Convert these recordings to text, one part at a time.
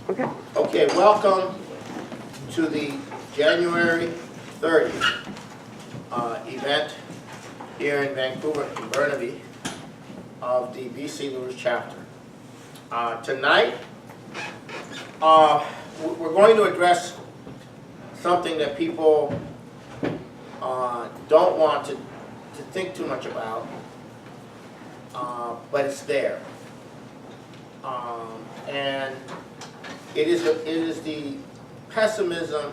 Okay. Okay, welcome to the January 30th event here in Vancouver and Burnaby of the BC Lewis chapter. Tonight, we're going to address something that people don't want to think too much about, but it's there. And it is the pessimism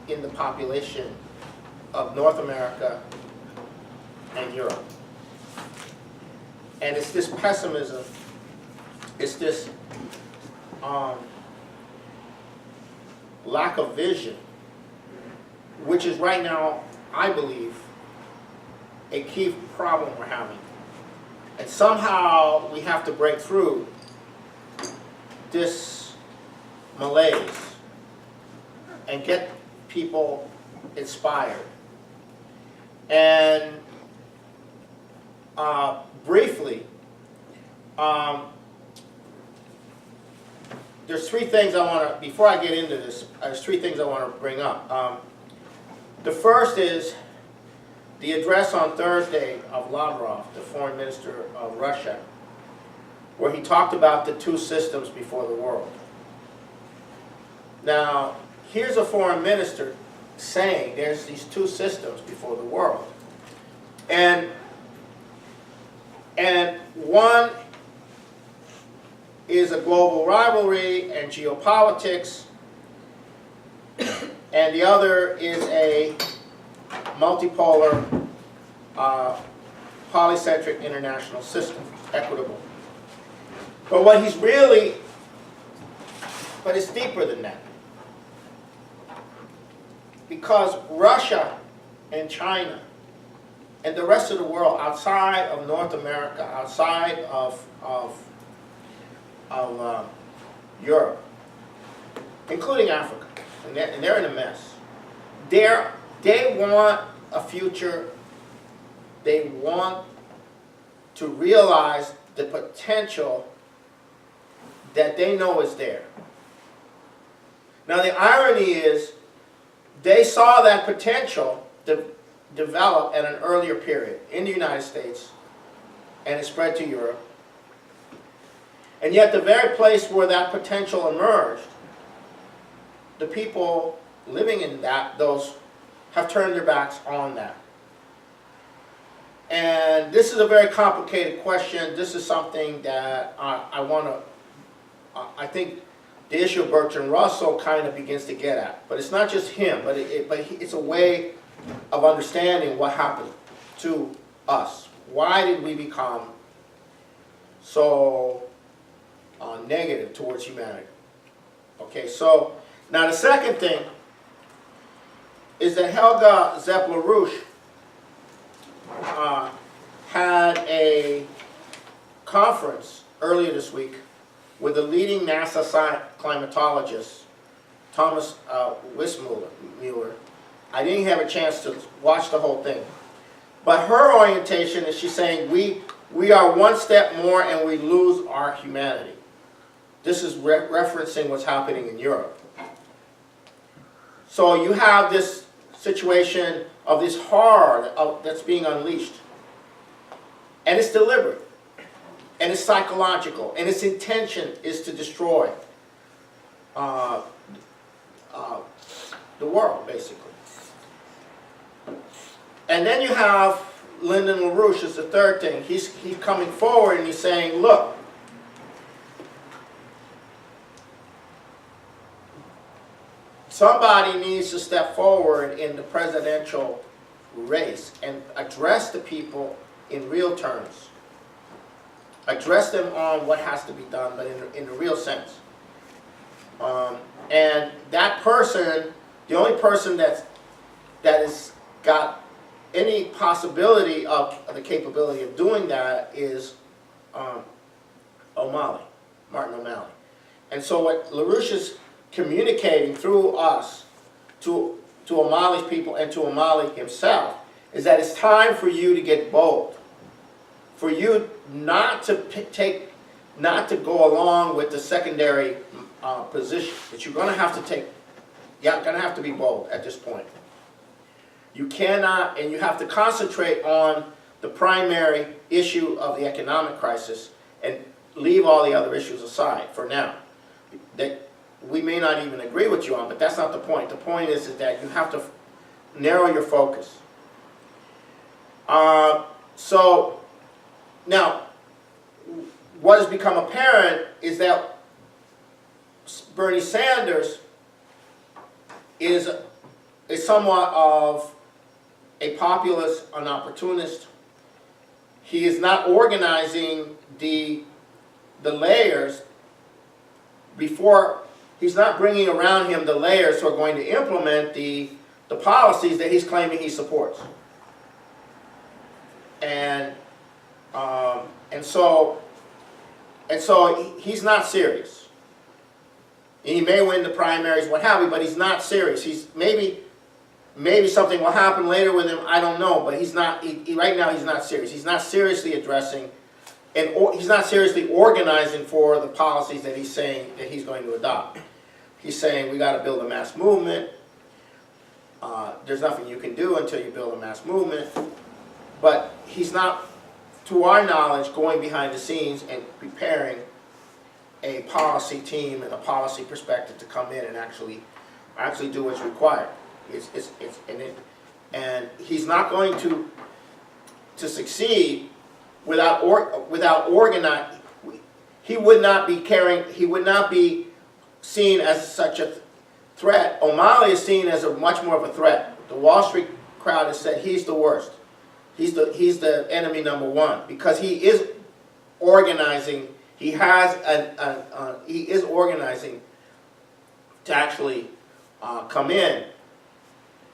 in the population of North America and Europe. And it's this pessimism, it's this lack of vision, which is right now, I believe, a key problem we're having. And somehow we have to break through this malaise and get people inspired. And briefly, there's three things I want to, before I get into this, there's three things I want to bring up. The first is the address on Thursday of Lavrov, the foreign minister of Russia, where he talked about the two systems before the world. Now, here's a foreign minister saying there's these two systems before the world. And one is a global rivalry and geopolitics, and the other is a multipolar, polycentric international system, equitable. But what he's really, but it's deeper than that. Because Russia and China and the rest of the world outside of North America, outside of Europe, including Africa, and they're in a mess. They want a future. They want to realize the potential that they know is there. Now the irony is they saw that potential develop at an earlier period in the United States, and it spread to Europe. And yet the very place where that potential emerged, the people living in those have turned their backs on that. And this is a very complicated question. This is something that I think the issue of Bertrand Russell kind of begins to get at. But it's not just him, but it's a way of understanding what happened to us. Why did we become so negative towards humanity? Okay, so now the second thing is that Helga Zepp-LaRouche had a conference earlier this week with the leading NASA climatologist, Thomas Wissmuller. I didn't have a chance to watch the whole thing. But her orientation is she's saying we are one step more and we lose our humanity. This is referencing what's happening in Europe. So you have this situation of this horror that's being unleashed. And it's deliberate. And it's psychological. And its intention is to destroy the world, basically. And then you have Lyndon LaRouche is the third thing. He's coming forward and he's saying, look, somebody needs to step forward in the presidential race and address the people in real terms. Address them on what has to be done, but in the real sense. And that person, the only person that has got any possibility of the capability of doing that is Martin O'Malley. And so what LaRouche is communicating through us to O'Malley's people and to O'Malley himself is that it's time for you to get bold. For you not to take not to go along with the secondary position, that you're going to have to take, you're going to have to be bold at this point. You cannot, and you have to concentrate on the primary issue of the economic crisis and leave all the other issues aside for now. That we may not even agree with you on, but that's not the point. The point is that you have to narrow your focus. So, now, what has become apparent is that Bernie Sanders is somewhat of a populist, an opportunist. He is not organizing the layers before, he's not bringing around him the layers who are going to implement the policies that he's claiming he supports. And so he's not serious. He may win the primaries, what have you, but he's not serious. He's maybe something will happen later with him. I don't know, but he's not. Right now, he's not serious. He's not seriously addressing, and he's not seriously organizing for the policies that he's saying that he's going to adopt. He's saying we got to build a mass movement. There's nothing you can do until you build a mass movement. But he's not, to our knowledge, going behind the scenes and preparing a policy team and a policy perspective to come in and actually do what's required. And he's not going to succeed without organizing. He would not be seen as such a threat. O'Malley is seen as much more of a threat. The Wall Street crowd has said he's the worst. He's the enemy number one because he is organizing. He is organizing to actually come in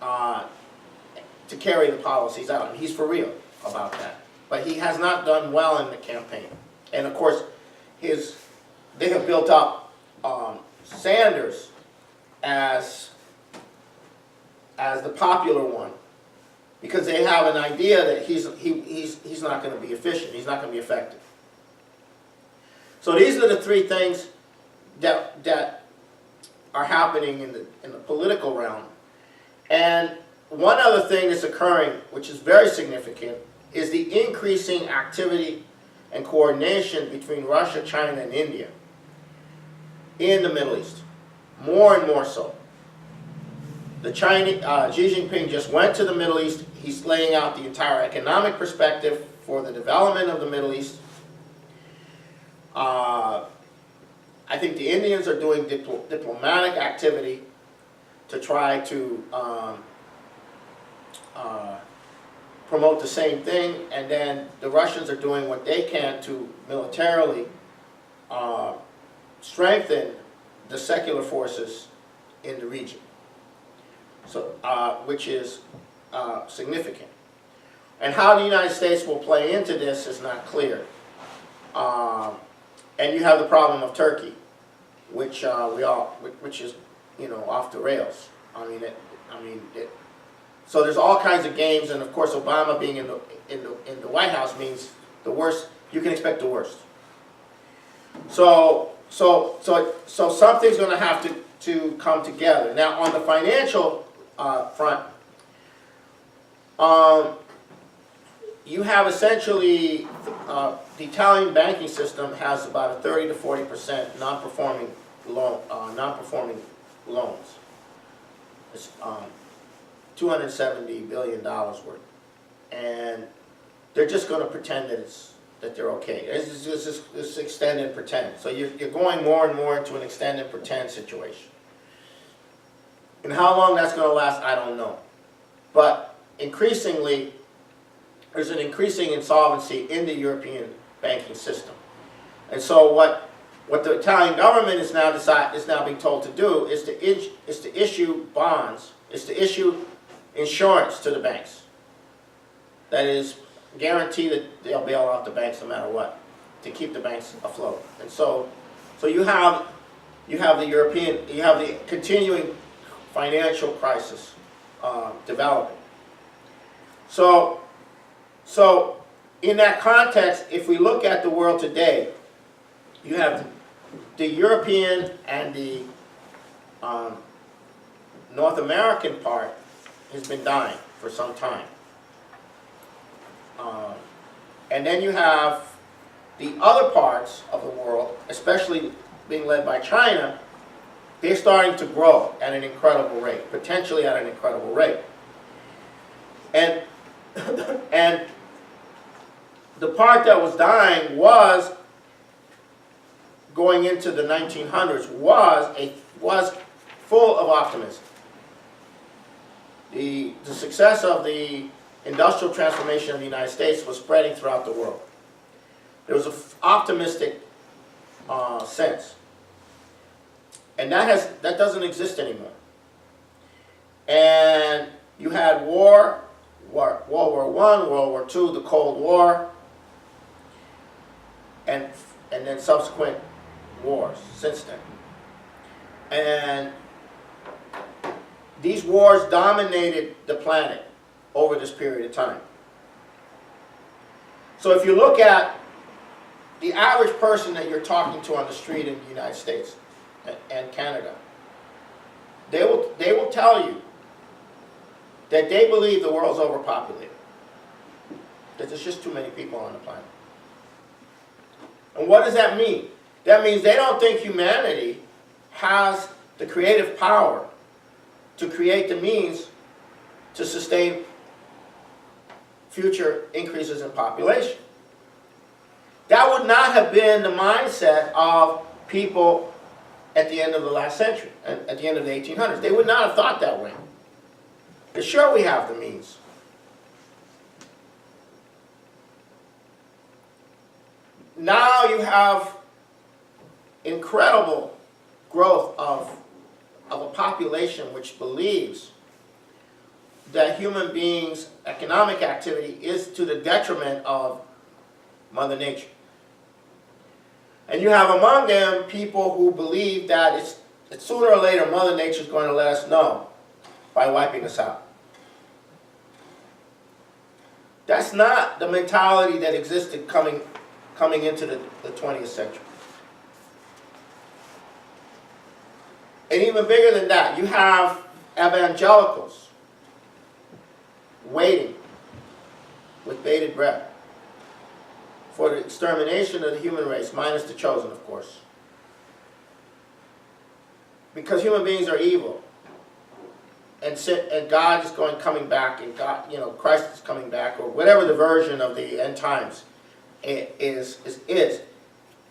to carry the policies out, and he's for real about that. But he has not done well in the campaign, and of course, they have built up Sanders as the popular one, because they have an idea that he's not going to be efficient, he's not going to be effective. So these are the three things that are happening in the political realm. And one other thing that's occurring, which is very significant, is the increasing activity and coordination between Russia, China, and India in the Middle East, more and more so. The Chinese, Xi Jinping just went to the Middle East. He's laying out the entire economic perspective for the development of the Middle East. I think the Indians are doing diplomatic activity to try to promote the same thing, and then the Russians are doing what they can to militarily strengthen the secular forces in the region. So, which is significant. And how the United States will play into this is not clear. And you have the problem of Turkey, which is, off the rails. So there's all kinds of games, and of course, Obama being in the White House means the worst. You can expect the worst. So something's going to have to come together. Now, on the financial front, you have essentially the Italian banking system has about a 30 to 40% non-performing loans. It's $270 billion worth, and they're just going to pretend that they're okay. It's just this extend and pretend. So you're going more and more into an extend and pretend situation. And how long that's going to last, I don't know. But increasingly, there's an increasing insolvency in the European banking system. And so what the Italian government is now being told to do is to issue bonds, is to issue insurance to the banks. That is, guarantee that they'll bail out the banks no matter what, to keep the banks afloat. And so you have the continuing financial crisis developing. So in that context, if we look at the world today, you have the European and the North American part has been dying for some time. And then you have the other parts of the world, especially being led by China, they're starting to grow at an incredible rate, potentially at an incredible rate. And, and the part that was dying was, going into the 1900s, was full of optimism. The success of the industrial transformation of the United States was spreading throughout the world. There was an optimistic sense. And that doesn't exist anymore. And you had World War I, World War II, the Cold War, and then subsequent wars since then. And these wars dominated the planet over this period of time. So if you look at the average person that you're talking to on the street in the United States and Canada, they will tell you that they believe the world's overpopulated, that there's just too many people on the planet. And what does that mean? That means they don't think humanity has the creative power to create the means to sustain future increases in population. That would not have been the mindset of people at the end of the last century, at the end of the 1800s. They would not have thought that way. But sure, we have the means. Now you have incredible growth of a population which believes that human beings' economic activity is to the detriment of Mother Nature. And you have among them people who believe that it's sooner or later Mother Nature is going to let us know by wiping us out. That's not the mentality that existed coming into the 20th century. And even bigger than that, you have evangelicals waiting with bated breath for the extermination of the human race, minus the chosen, of course. Because human beings are evil. And God is coming back, and God, Christ is coming back, or whatever the version of the end times is.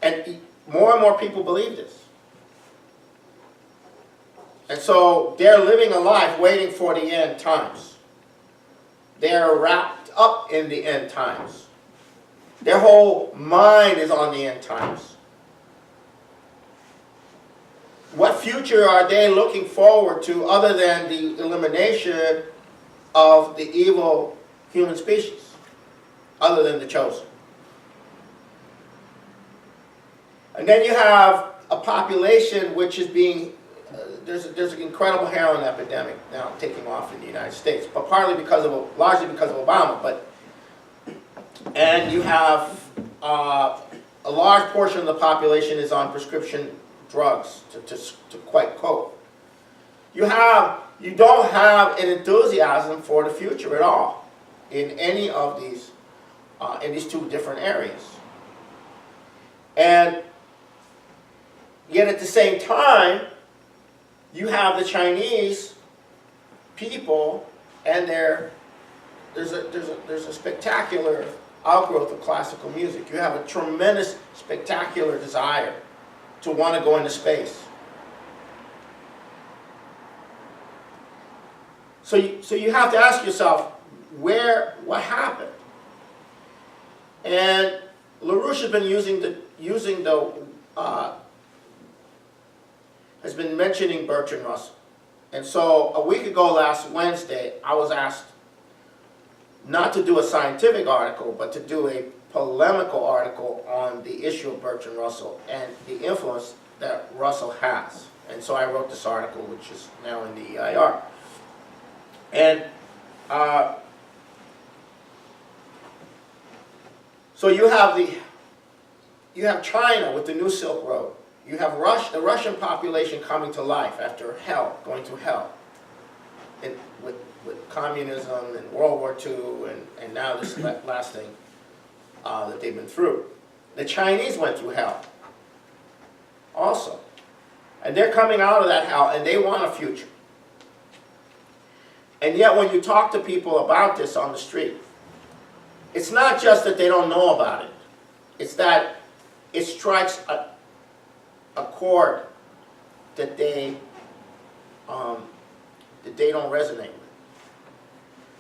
And more and more people believe this. And so they're living a life waiting for the end times. They're wrapped up in the end times. Their whole mind is on the end times. What future are they looking forward to other than the elimination of the evil human species, other than the chosen? And then you have a population which is being, there's an incredible heroin epidemic now taking off in the United States, but largely because of Obama. And you have a large portion of the population is on prescription drugs to quite cope. You don't have an enthusiasm for the future at all in any of these in these two different areas. And yet at the same time, you have the Chinese people, and there's a spectacular outgrowth of classical music. You have a tremendous, spectacular desire to want to go into space. So you have to ask yourself, what happened? And LaRouche has been has been mentioning Bertrand Russell. And so a week ago, last Wednesday, I was asked not to do a scientific article, but to do a polemical article on the issue of Bertrand Russell and the influence that Russell has. And so I wrote this article, which is now in the EIR. And so you You have China with the New Silk Road. You have the Russian population coming to life after hell, going through hell, with communism and World War II, and now this last thing that they've been through. The Chinese went through hell also. And they're coming out of that hell, and they want a future. And yet when you talk to people about this on the street, it's not just that they don't know about it. It's that it strikes a chord that they don't resonate with.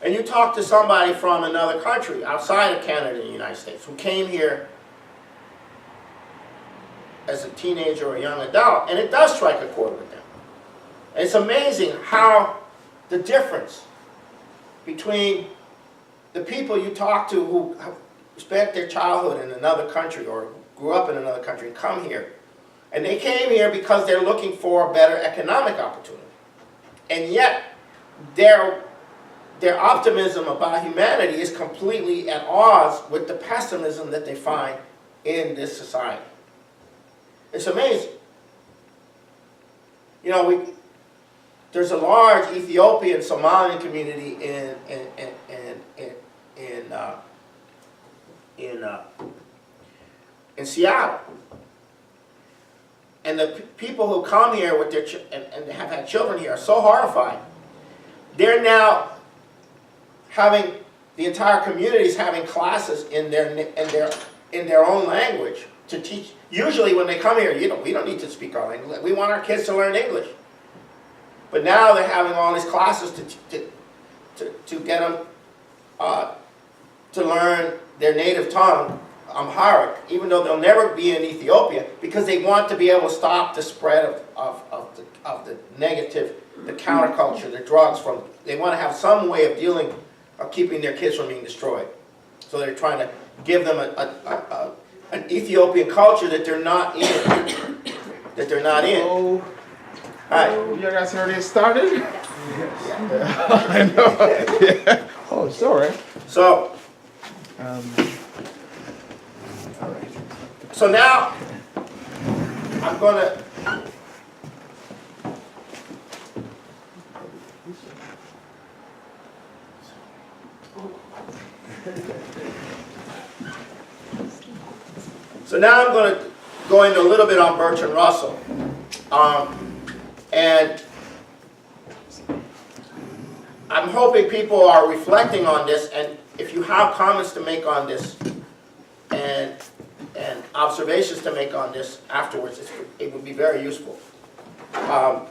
And you talk to somebody from another country, outside of Canada and the United States, who came here as a teenager or a young adult, and it does strike a chord with them. And it's amazing how the difference between the people you talk to who have spent their childhood in another country or grew up in another country and come here, and they came here because they're looking for a better economic opportunity. And yet, their optimism about humanity is completely at odds with the pessimism that they find in this society. It's amazing. You know, there's a large Ethiopian Somalian community in Seattle, and the people who come here with their and have had children here are so horrified. They're now having the entire communities having classes in their own language to teach. Usually, when they come here, we don't need to speak our language. We want our kids to learn English. But now they're having all these classes to get them to learn their native tongue, Amharic, even though they'll never be in Ethiopia, because they want to be able to stop the spread of the negative, the counterculture, the drugs. They want to have some way of keeping their kids from being destroyed. So they're trying to give them an Ethiopian culture that they're not in. Oh, Hi. you guys already started? Yeah. I know. Yeah. Oh, sorry. So All right. So now I'm going to go into a little bit on Bertrand Russell. And I'm hoping people are reflecting on this, and if you have comments to make on this and observations to make on this afterwards, it would be very useful. So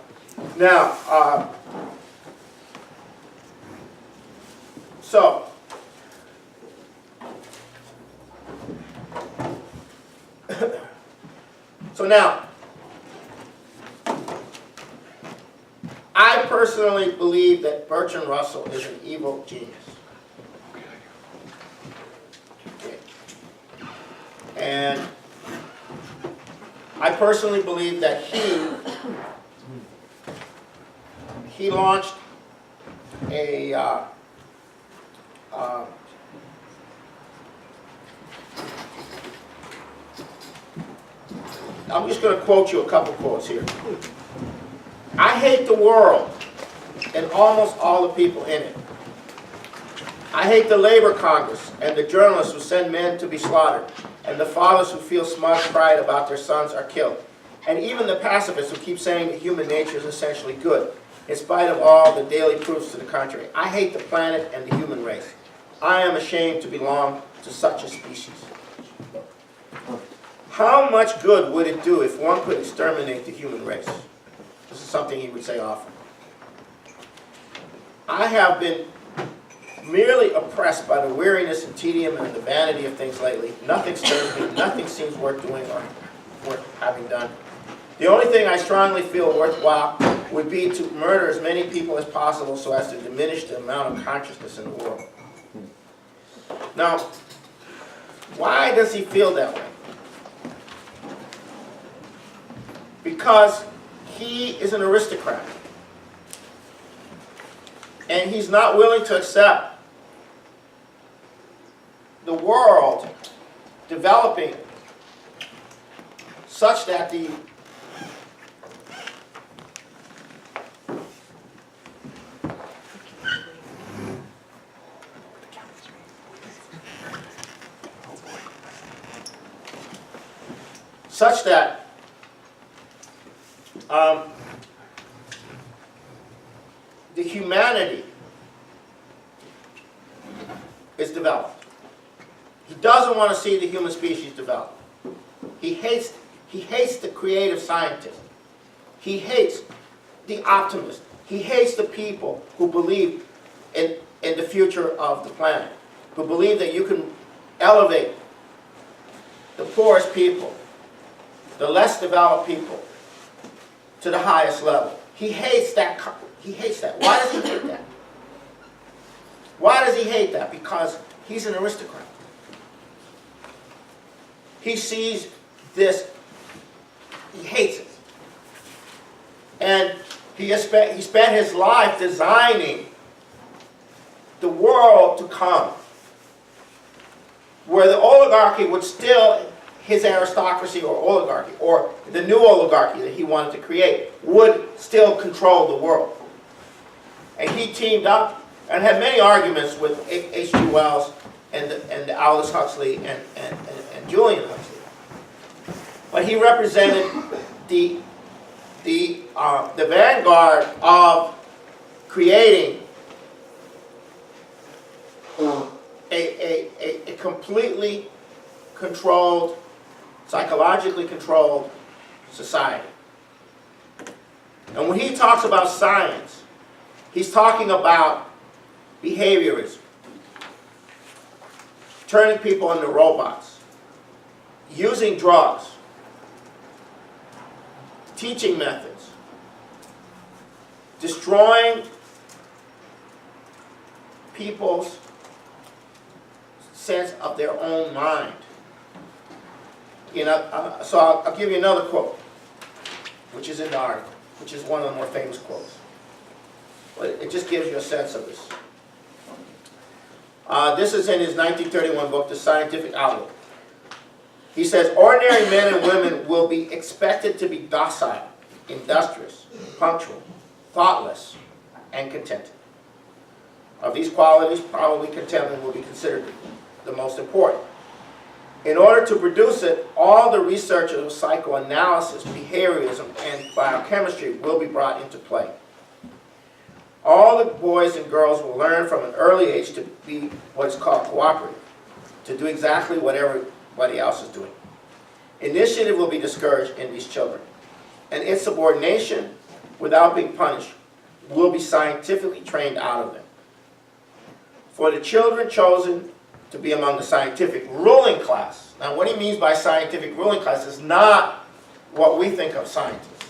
now, I personally believe that Bertrand Russell is an evil genius. Okay. And I personally believe that he launched a I'm just going to quote you a couple quotes here. I hate the world and almost all the people in it. I hate the labor Congress and the journalists who send men to be slaughtered, and the fathers who feel smug pride about their sons are killed, and even the pacifists who keep saying that human nature is essentially good, in spite of all the daily proofs to the contrary. I hate the planet and the human race. I am ashamed to belong to such a species. How much good would it do if one could exterminate the human race? This is something he would say often. I have been merely oppressed by the weariness and tedium and the vanity of things lately. Nothing stirs me, nothing seems worth doing or worth having done. The only thing I strongly feel worthwhile would be to murder as many people as possible so as to diminish the amount of consciousness in the world. Now, why does he feel that way? Because he is an aristocrat. And he's not willing to accept the world developing such that the such that the humanity is developed. He doesn't want to see the human species develop. He hates the creative scientist. He hates the optimist. He hates the people who believe in the future of the planet, who believe that you can elevate the poorest people, the less developed people, to the highest level. He hates that. He hates that. Why does he hate that? Why does he hate that? Because he's an aristocrat. He sees this, he hates it. And he spent his life designing the world to come, where the oligarchy would still, his aristocracy or oligarchy, or the new oligarchy that he wanted to create, would still control the world. And he teamed up and had many arguments with H.G. Wells and Aldous Huxley and Julian Huxley. But he represented the vanguard of creating a completely controlled, psychologically controlled society. And when he talks about science, he's talking about behaviorism, turning people into robots, using drugs, teaching methods, destroying people's sense of their own mind. So I'll give you another quote, which is in the article, which is one of the more famous quotes. But it just gives you a sense of this. This is in his 1931 book, The Scientific Outlook. He says, ordinary men and women will be expected to be docile, industrious, punctual, thoughtless, and contented. Of these qualities, probably contentment will be considered the most important. In order to produce it, all the research of psychoanalysis, behaviorism, and biochemistry will be brought into play. All the boys and girls will learn from an early age to be what is called cooperative, to do exactly what everybody else is doing. Initiative will be discouraged in these children, and insubordination, without being punished, will be scientifically trained out of them. For the children chosen to be among the scientific ruling class. Now, what he means by scientific ruling class is not what we think of scientists.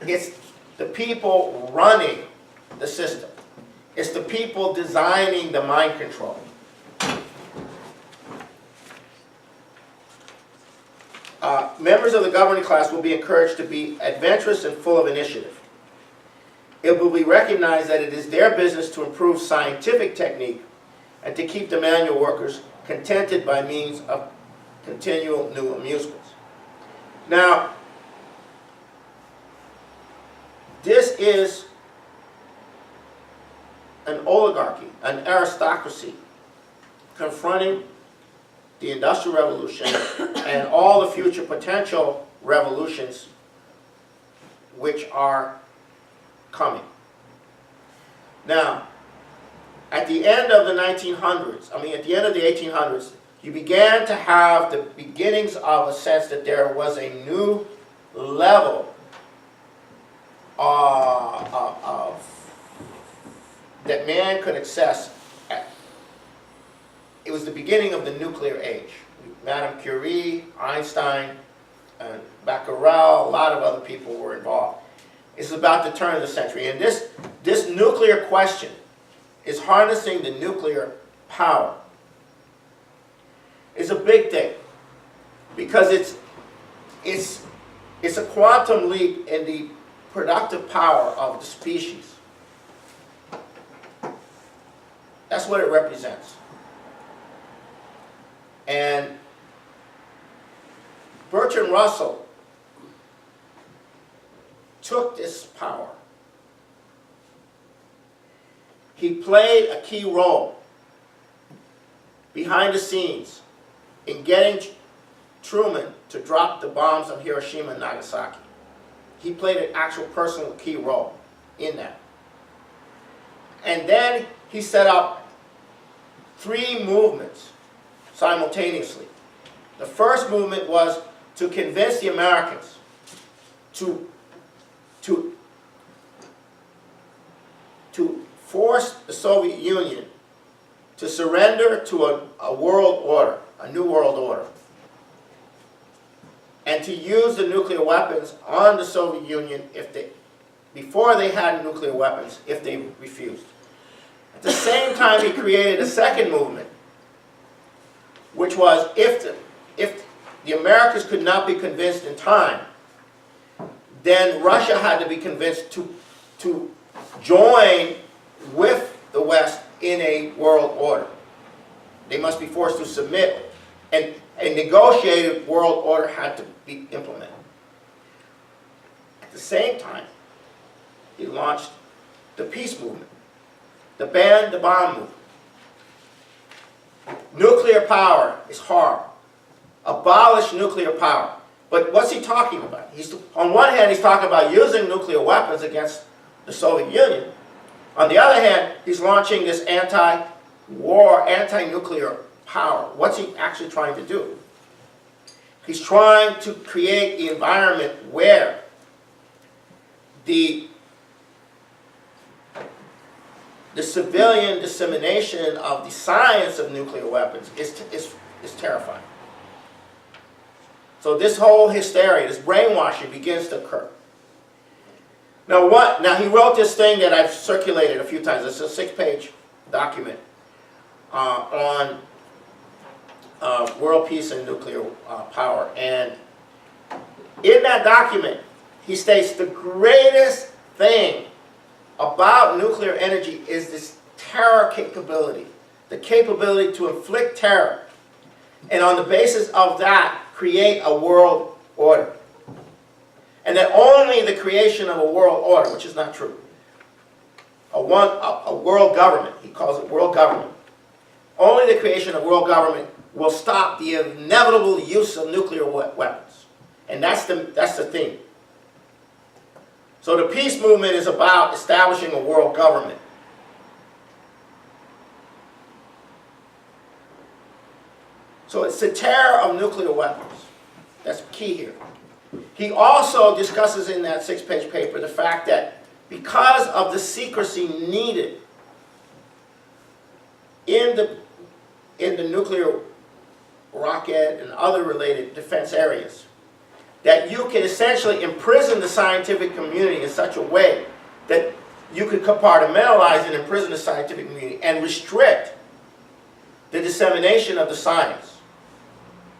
It's the people running the system. It's the people designing the mind control. Members of the governing class will be encouraged to be adventurous and full of initiative. It will be recognized that it is their business to improve scientific technique and to keep the manual workers contented by means of continual new amusements. Now, this is an oligarchy, an aristocracy, confronting the Industrial Revolution and all the future potential revolutions which are coming. Now, at the end of the 1900s, at the end of the 1800s, you began to have the beginnings of a sense that there was a new level that man could access. It was the beginning of the nuclear age. Madame Curie, Einstein, and Becquerel, a lot of other people were involved. It's about the turn of the century. And this nuclear question is harnessing the nuclear power. It's a big thing because it's a quantum leap in the productive power of the species. That's what it represents. And Bertrand Russell took this power, he played a key role behind the scenes in getting Truman to drop the bombs on Hiroshima and Nagasaki. He played an actual personal key role in that. And then he set up 3 movements simultaneously. The first movement was to convince the Americans to force the Soviet Union to surrender to a world order, a new world order, and to use the nuclear weapons on the Soviet Union before they had nuclear weapons, if they refused. At the same time, he created a second movement, which was if the Americans could not be convinced in time, then Russia had to be convinced to join with the West in a world order. They must be forced to submit, and a negotiated world order had to be implemented. At the same time, he launched the peace movement, the ban the bomb movement. Nuclear power is horrible. Abolish nuclear power. But what's he talking about? On one hand, he's talking about using nuclear weapons against the Soviet Union. On the other hand, he's launching this anti-war, anti-nuclear power. What's he actually trying to do? He's trying to create the environment where the civilian dissemination of the science of nuclear weapons is terrifying. So this whole hysteria, this brainwashing begins to occur. Now he wrote this thing that I've circulated a few times. It's a 6-page document on world peace and nuclear power. And in that document, he states the greatest thing about nuclear energy is this terror capability, the capability to inflict terror, and on the basis of that, create a world order. And that only the creation of a world order, which is not true, a world government, he calls it world government, only the creation of world government will stop the inevitable use of nuclear weapons. And that's the thing. So the peace movement is about establishing a world government. So it's the terror of nuclear weapons. That's key here. He also discusses in that 6-page paper the fact that because of the secrecy needed in the nuclear rocket and other related defense areas, that you can essentially imprison the scientific community in such a way that you could compartmentalize and imprison the scientific community and restrict the dissemination of the science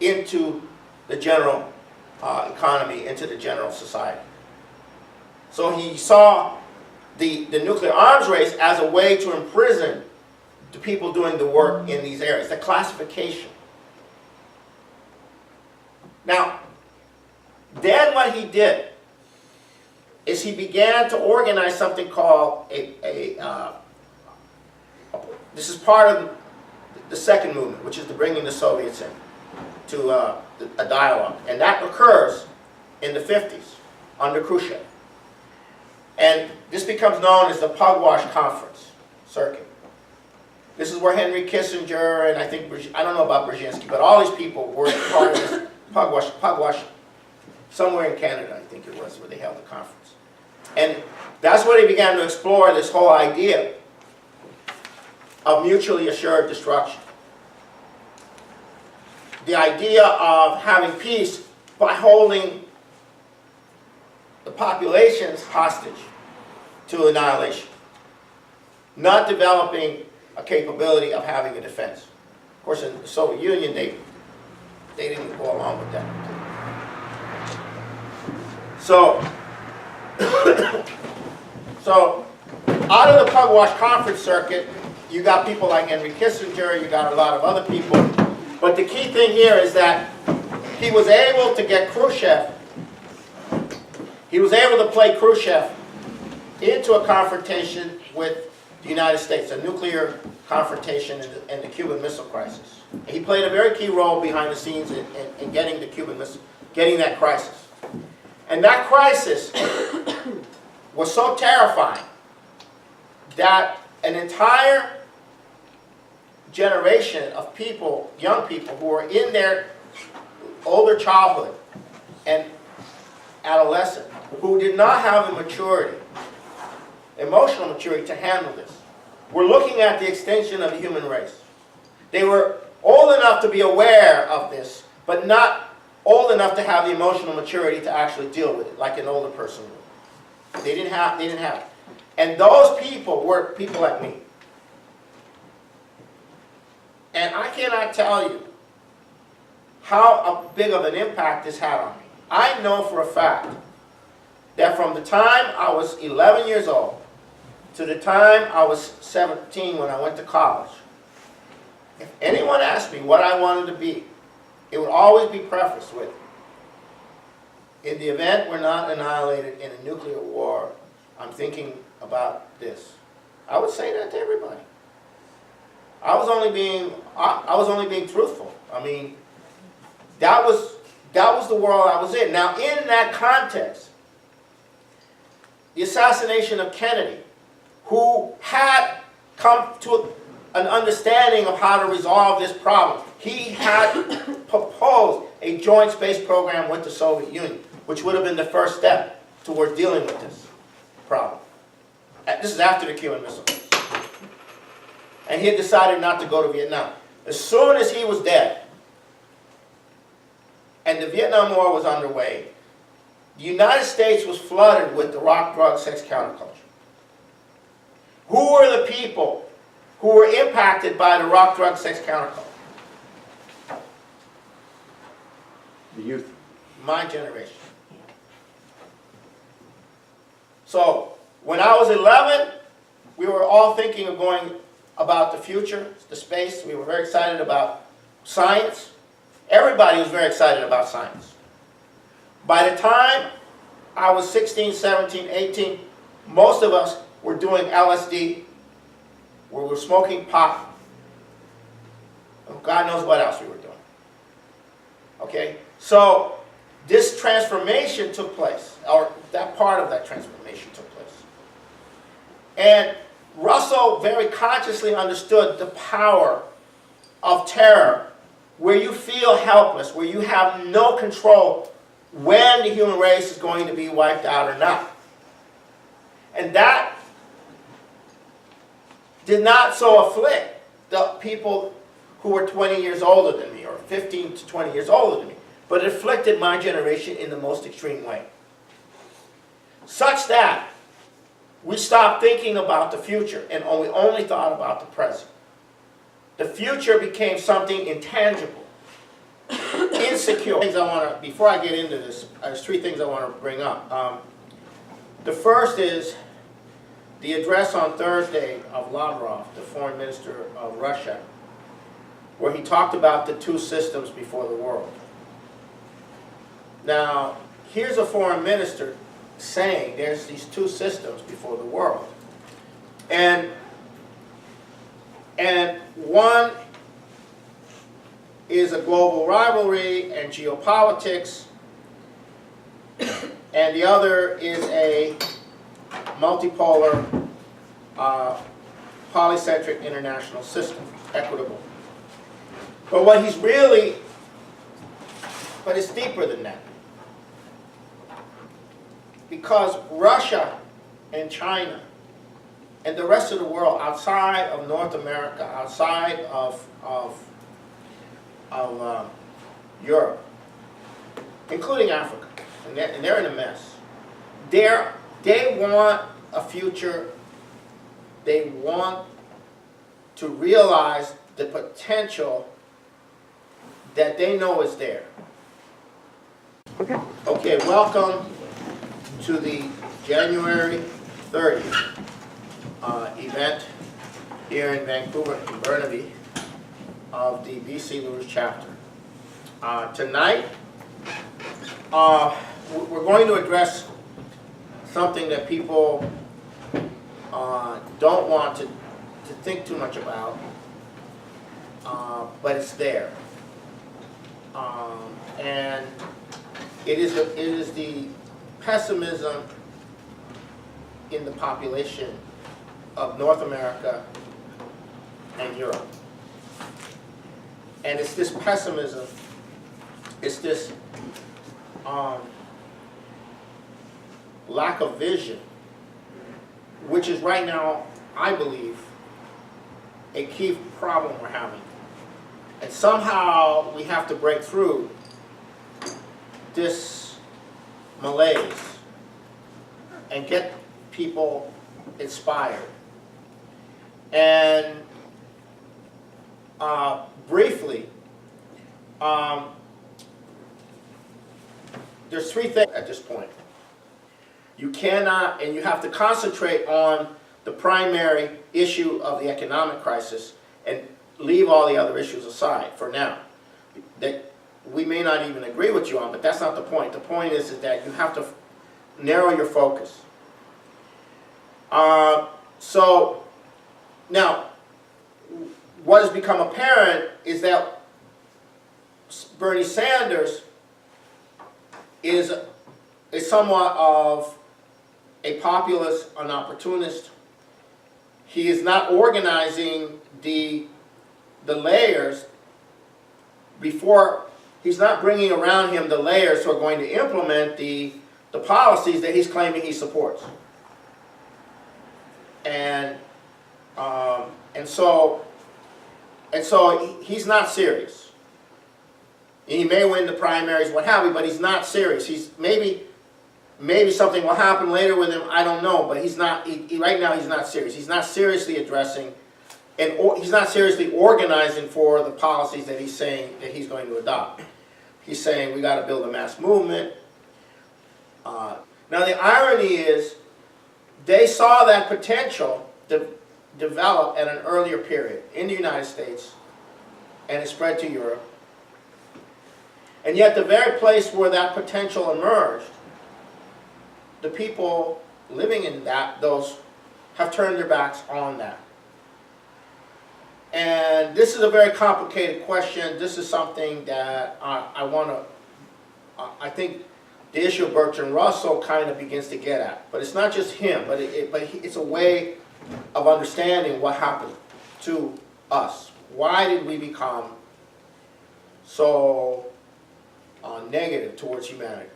into the general economy, into the general society. So he saw the nuclear arms race as a way to imprison the people doing the work in these areas, the classification. Now, then what he did is he began to organize something called this is part of the second movement, which is the bringing the Soviets in to a dialogue. And that occurs in the 50s under Khrushchev. And this becomes known as the Pugwash Conference circuit. This is where Henry Kissinger and I don't know about Brzezinski, but all these people were part of this Pugwash, somewhere in Canada, I think it was, where they held the conference. And that's where they began to explore this whole idea of mutually assured destruction. The idea of having peace by holding the populations hostage to annihilation, not developing a capability of having a defense. Of course, in the Soviet Union, they didn't go along with that. So out of the Pugwash Conference circuit, you got people like Henry Kissinger, you got a lot of other people. But the key thing here is that he was able to get Khrushchev, he was able to play Khrushchev into a confrontation with the United States, a nuclear confrontation in the Cuban Missile Crisis. He played a very key role behind the scenes in getting the Cuban Missile, getting that crisis. And that crisis was so terrifying that an entire generation of people, young people, who were in their older childhood and adolescent, who did not have the maturity, emotional maturity to handle this, were looking at the extinction of the human race. They were old enough to be aware of this, but not old enough to have the emotional maturity to actually deal with it, like an older person would. They didn't have it. And those people were people like me. And I cannot tell you how big of an impact this had on me. I know for a fact that from the time I was 11 years old to the time I was 17 when I went to college, if anyone asked me what I wanted to be, it would always be prefaced with, in the event we're not annihilated in a nuclear war, I'm thinking about this. I would say that to everybody. I was only being truthful. I mean, that was the world I was in. Now, in that context, the assassination of Kennedy, who had come to an understanding of how to resolve this problem, he had proposed a joint space program with the Soviet Union, which would have been the first step towards dealing with this problem. This is after the Cuban Missile Crisis. And he had decided not to go to Vietnam. As soon as he was dead, and the Vietnam War was underway, the United States was flooded with the rock, drug, sex counterculture. Who were the people who were impacted by the rock, drug, sex counterculture? The youth. My generation. So, when I was 11, we were all thinking of going about the future, the space. We were very excited about science. Everybody was very excited about science. By the time I was 16, 17, 18, most of us were doing LSD, we were smoking pot, and God knows what else we were doing. Okay? So, this transformation took place, or that part of that transformation took place. And Russell very consciously understood the power of terror, where you feel helpless, where you have no control when the human race is going to be wiped out or not. And that did not so afflict the people who were 20 years older than me, or 15 to 20 years older than me, but it afflicted my generation in the most extreme way. Such that we stopped thinking about the future and we only thought about the present. The future became something intangible, insecure. Before I get into this, there's three things I want to bring up. The first is the address on Thursday of Lavrov, the foreign minister of Russia, where he talked about the two systems before the world. Now, here's a foreign minister saying there's these two systems before the world. And one is a global rivalry and geopolitics, and the other is a multipolar, polycentric international system, equitable. But what he's really, but it's deeper than that. Because Russia and China and the rest of the world outside of North America, outside of Europe, including Africa, and they're in a mess. They want a future. They want to realize the potential that they know is there. Okay. Okay, welcome to the January 30th event here in Vancouver, in Burnaby, of the BC Lewis chapter. Tonight, we're going to address something that people don't want to think too much about, but it's there. And it is the pessimism in the population of North America and Europe. And it's this pessimism, it's this lack of vision, which is right now, I believe, a key problem we're having. And somehow we have to break through this malaise and get people inspired. And briefly, there's three things at this point. You cannot, and you have to concentrate on the primary issue of the economic crisis and leave all the other issues aside for now. That we may not even agree with you on, but that's not the point. The point is that you have to narrow your focus. So now, what has become apparent is that Bernie Sanders is somewhat of a populist, an opportunist. He is not organizing the layers before, he's not bringing around him the layers who are going to implement the policies that he's claiming he supports. And so he's not serious. He may win the primaries, what have you, but he's not serious. He's maybe something will happen later with him. I don't know, but he's not. Right now, he's not serious. He's not seriously addressing, and he's not seriously organizing for the policies that he's saying that he's going to adopt. He's saying we got to build a mass movement. Now the irony is, they saw that potential develop at an earlier period in the United States, and it spread to Europe. And yet the very place where that potential emerged, the people living in those have turned their backs on that. And this is a very complicated question. This is something that I think the issue of Bertrand Russell kind of begins to get at. But it's not just him, but it's a way of understanding what happened to us. Why did we become so negative towards humanity?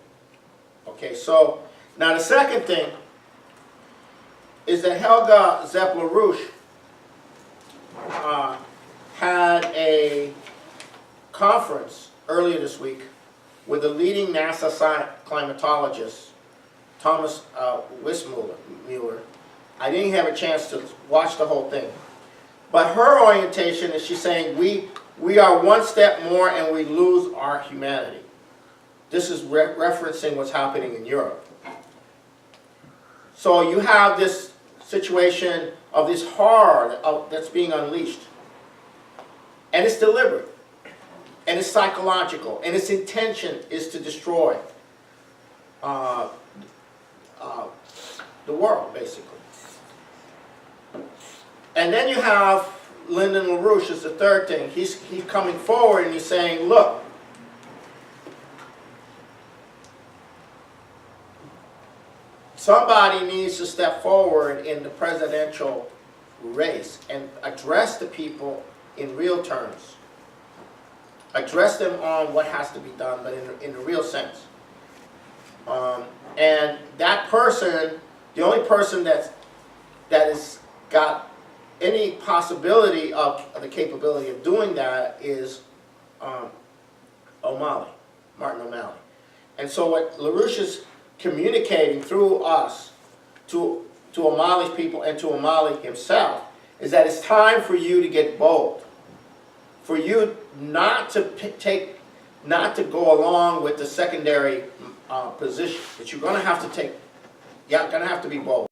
Okay, so now the second thing is that Helga Zepp-LaRouche had a conference earlier this week with the leading NASA climatologist, Thomas Wissmuller. I didn't have a chance to watch the whole thing. But her orientation is she's saying we are one step more and we lose our humanity. This is referencing what's happening in Europe. So you have this situation of this horror that's being unleashed. And it's deliberate. And it's psychological. And its intention is to destroy the world, basically. And then you have Lyndon LaRouche is the third thing. He's coming forward and he's saying, look, somebody needs to step forward in the presidential race and address the people in real terms. Address them on what has to be done, but in a real sense. And that person, the only person that has got any possibility of the capability of doing that is Martin O'Malley. And so what LaRouche is communicating through us to O'Malley's people and to O'Malley himself is that it's time for you to get bold, for you not to go along with the secondary position, that you're going to have to be bold.